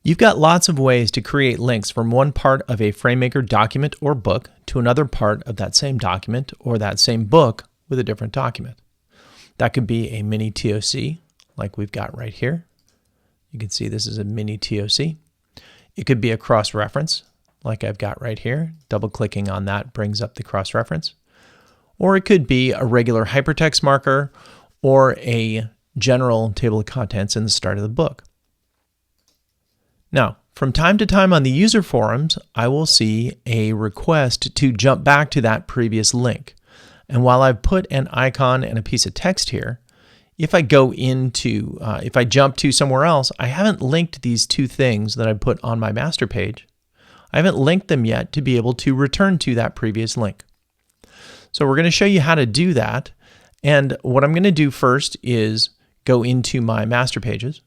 You've got lots of ways to create links from one part of a FrameMaker document or book to another part of that same document or that same book with a different document. That could be a mini TOC like we've got right here. You can see this is a mini TOC. It could be a cross-reference like I've got right here. Double-clicking on that brings up the cross-reference. Or it could be a regular hypertext marker or a general table of contents in the start of the book. Now, from time to time on the user forums, I will see a request to jump back to that previous link. And while I've put an icon and a piece of text here, if I jump to somewhere else, I haven't linked these two things that I put on my master page. I haven't linked them yet to be able to return to that previous link. So we're going to show you how to do that. And what I'm going to do first is go into my master pages.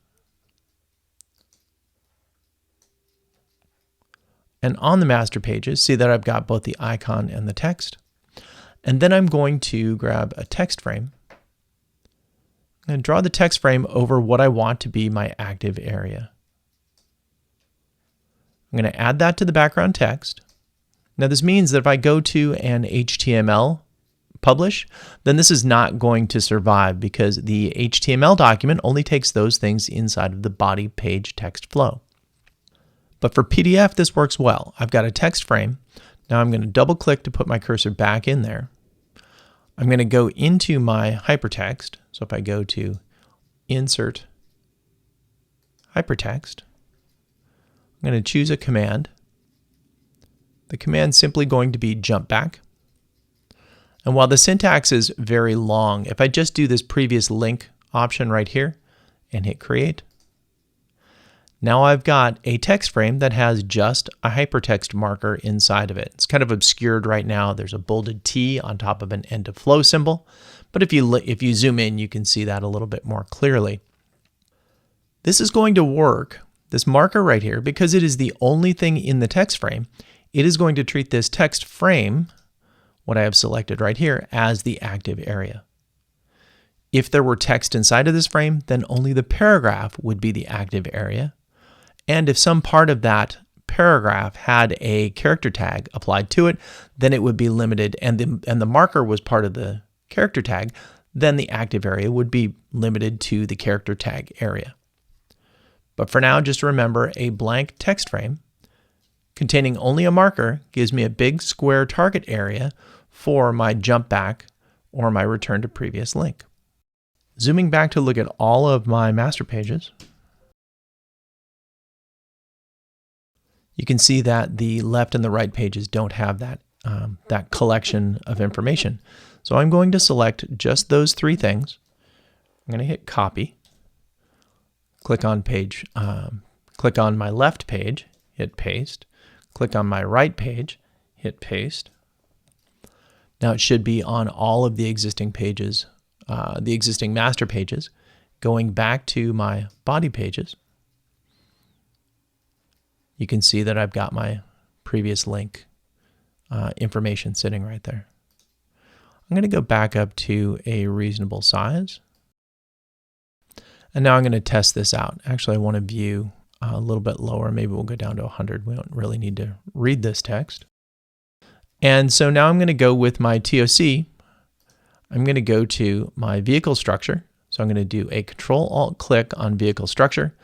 And on the master pages, see that I've got both the icon and the text. And then I'm going to grab a text frame and draw the text frame over what I want to be my active area. I'm going to add that to the background text. Now this means that if I go to an HTML publish, then this is not going to survive because the HTML document only takes those things inside of the body page text flow. But for PDF, this works well. I've got a text frame. Now I'm going to double click to put my cursor back in there. I'm going to go into my hypertext. So if I go to Insert Hypertext, I'm going to choose a command. The command's simply going to be jump back. And while the syntax is very long, if I just do this previous link option right here and hit create, now I've got a text frame that has just a hypertext marker inside of it. It's kind of obscured right now. There's a bolded T on top of an end of flow symbol. But if you zoom in, you can see that a little bit more clearly. This is going to work, this marker right here, because it is the only thing in the text frame. It is going to treat this text frame, what I have selected right here, as the active area. If there were text inside of this frame, then only the paragraph would be the active area. And if some part of that paragraph had a character tag applied to it, then it would be limited, and the marker was part of the character tag, then the active area would be limited to the character tag area. But for now, just remember a blank text frame containing only a marker gives me a big square target area for my jump back or my return to previous link. Zooming back to look at all of my master pages, you can see that the left and the right pages don't have that, that collection of information. So I'm going to select just those three things. I'm going to hit copy, click on my left page, hit paste, click on my right page, hit paste. Now it should be on all of the existing pages, the existing master pages. Going back to my body pages, you can see that I've got my previous link information sitting right there. I'm going to go back up to a reasonable size. And now I'm going to test this out. Actually, I want to view a little bit lower. Maybe we'll go down to 100. We don't really need to read this text. And so now I'm going to go with my TOC. I'm going to go to my vehicle structure. So I'm going to do a Control-Alt-Click on vehicle structure.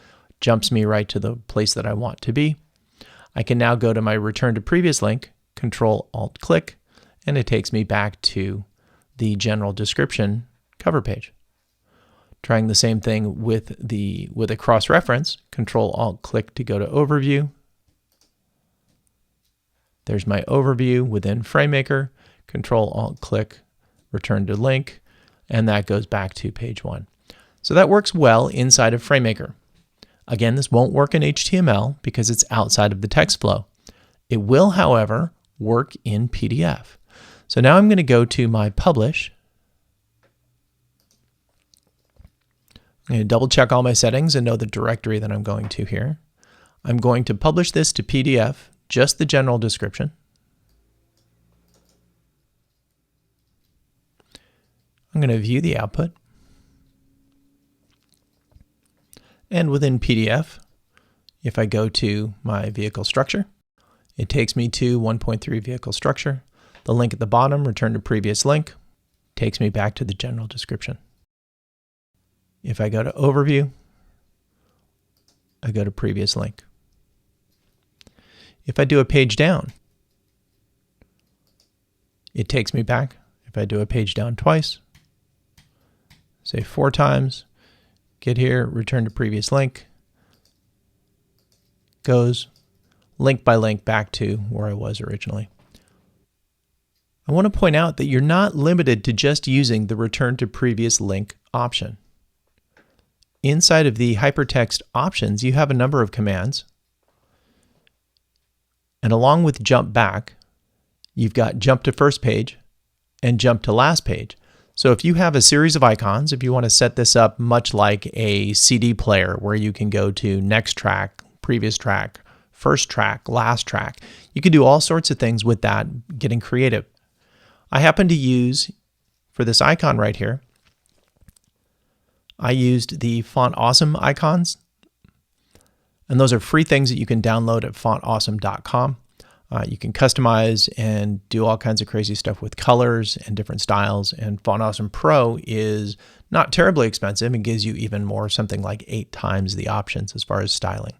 Jumps me right to the place that I want to be. I can now go to my return to previous link, Control-Alt-Click, and it takes me back to the general description cover page. Trying the same thing with a cross-reference, Control-Alt-Click to go to Overview. There's my overview within FrameMaker, Control-Alt-Click, return to link, and that goes back to page 1. So that works well inside of FrameMaker. Again, this won't work in HTML because it's outside of the text flow. It will, however, work in PDF. So now I'm going to go to my Publish. I'm going to double check all my settings and know the directory that I'm going to here. I'm going to publish this to PDF, just the general description. I'm going to view the output. And within PDF, If I go to my vehicle structure, it takes me to 1.3 vehicle structure. The link at the bottom, return to previous link, takes me back to the general description. If I go to overview, I go to previous link. If I do a page down, it takes me back. If I do a page down twice, say 4 times, get here, return to previous link, goes link by link back to where I was originally. I want to point out that you're not limited to just using the return to previous link option. Inside of the hypertext options, you have a number of commands. And along with jump back, you've got jump to first page and jump to last page. So if you have a series of icons, if you want to set this up much like a CD player where you can go to next track, previous track, first track, last track, you can do all sorts of things with that, getting creative. I happen to use, for this icon right here, I used the Font Awesome icons, and those are free things that you can download at fontawesome.com. You can customize and do all kinds of crazy stuff with colors and different styles, and Font Awesome Pro is not terribly expensive and gives you even more, something like 8 times the options as far as styling.